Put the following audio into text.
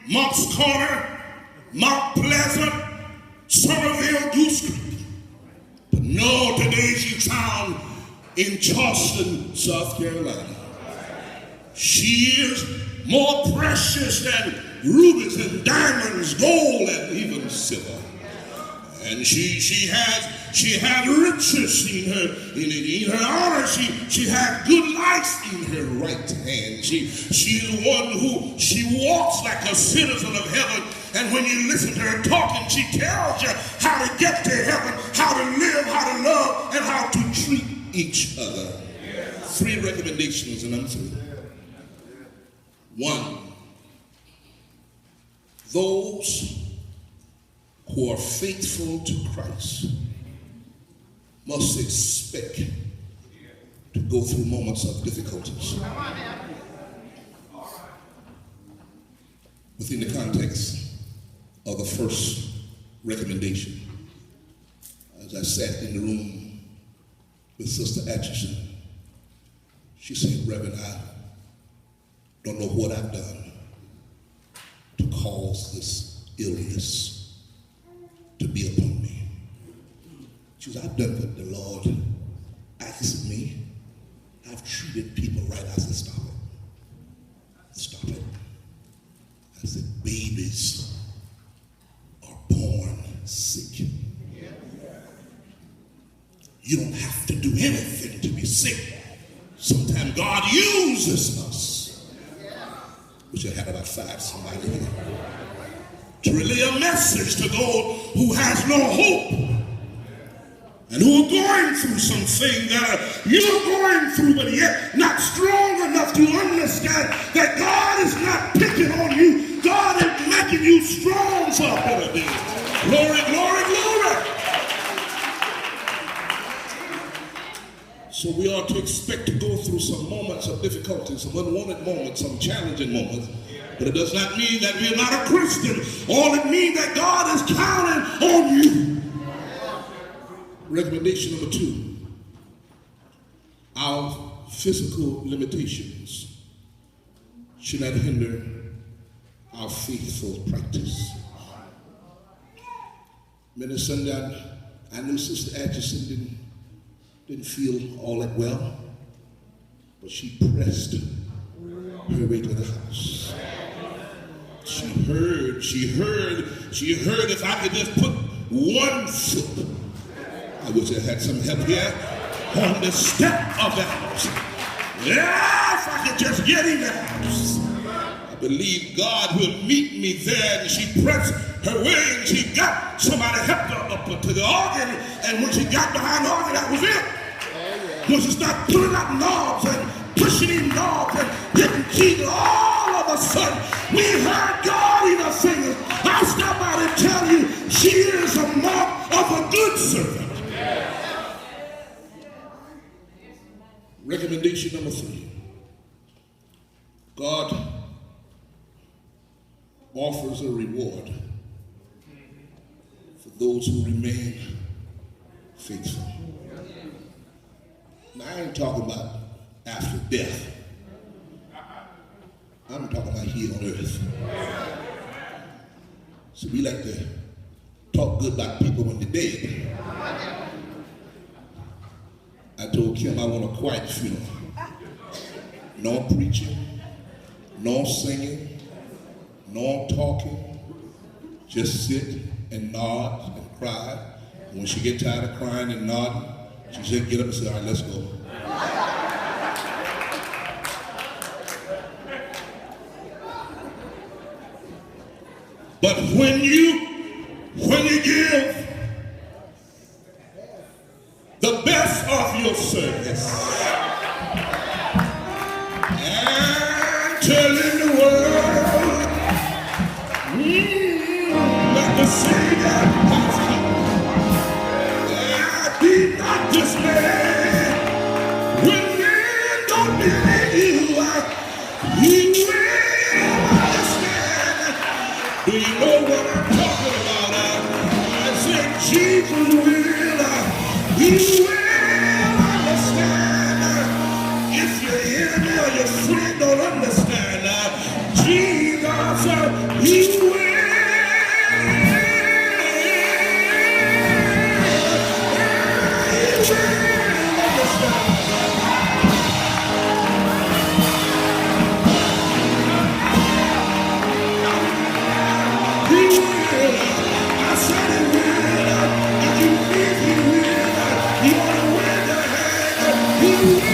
Monk's Corner, Mount Pleasant, Somerville, Goose Creek. But no, today she's found in Charleston, South Carolina. She is more precious than rubies and diamonds, gold and even silver. And she had riches in her honor. She had good life in her right hand. She's one who she walks like a citizen of heaven. And when you listen to her talking, she tells you how to get to heaven, how to live, how to love, and how to treat each other. 3 recommendations, and I'm through. 1, those who are faithful to Christ must expect to go through moments of difficulties. Within the context of the first recommendation, as I sat in the room with Sister Atchison, she said, Reverend, I don't know what I've done to cause this illness to be upon me. She said, I've done what the Lord asked of me. I've treated people right. I said, stop it. Stop it. I said, babies are born sick. You don't have to do anything to be sick. Sometimes God uses us. We should have about 5 somebody here to relay a message to those who has no hope and who are going through something that you're going through, but yet not strong enough to understand that God is not picking on you. God is making you strong for a better day. Glory, glory, glory. So we are to expect to go through some moments of difficulty, some unwanted moments, some challenging moments. But it does not mean that we're not a Christian. All it means that God is counting on you. Recommendation number 2. Our physical limitations should not hinder our faithful practice. Many Sunday, I knew Sister Atchison didn't feel all that well, but she pressed her way to the house. She heard if I could just put one foot, I wish I had some help here, on the step of the house. Yeah, if I could just get in the house. I believe God will meet me there. And she pressed her way and she got somebody helped her up to the organ. And when she got behind the organ, that was it. When she started pulling out knobs and pushing in knobs and hitting keys, all of a sudden, we heard God in her fingers. I'll stop out and tell you, she is a mark of a good servant. Recommendation number 3. God offers a reward for those who remain faithful. Now, I ain't talking about after death. I'm talking about here on earth. So we like to talk good about people when they're dead. I told Kim I want a quiet funeral. No preaching, no singing, no talking. Just sit and nod and cry. When she get tired of crying and nodding, she said, get up and say, all right, let's go. But when you give the best of your service and telling the world that the Savior has come, be not dismayed when men don't believe you. He will understand. Do you know what I'm talking about? I said Jesus will. He will understand. If your enemy or your friend don't understand, Jesus He will. He will.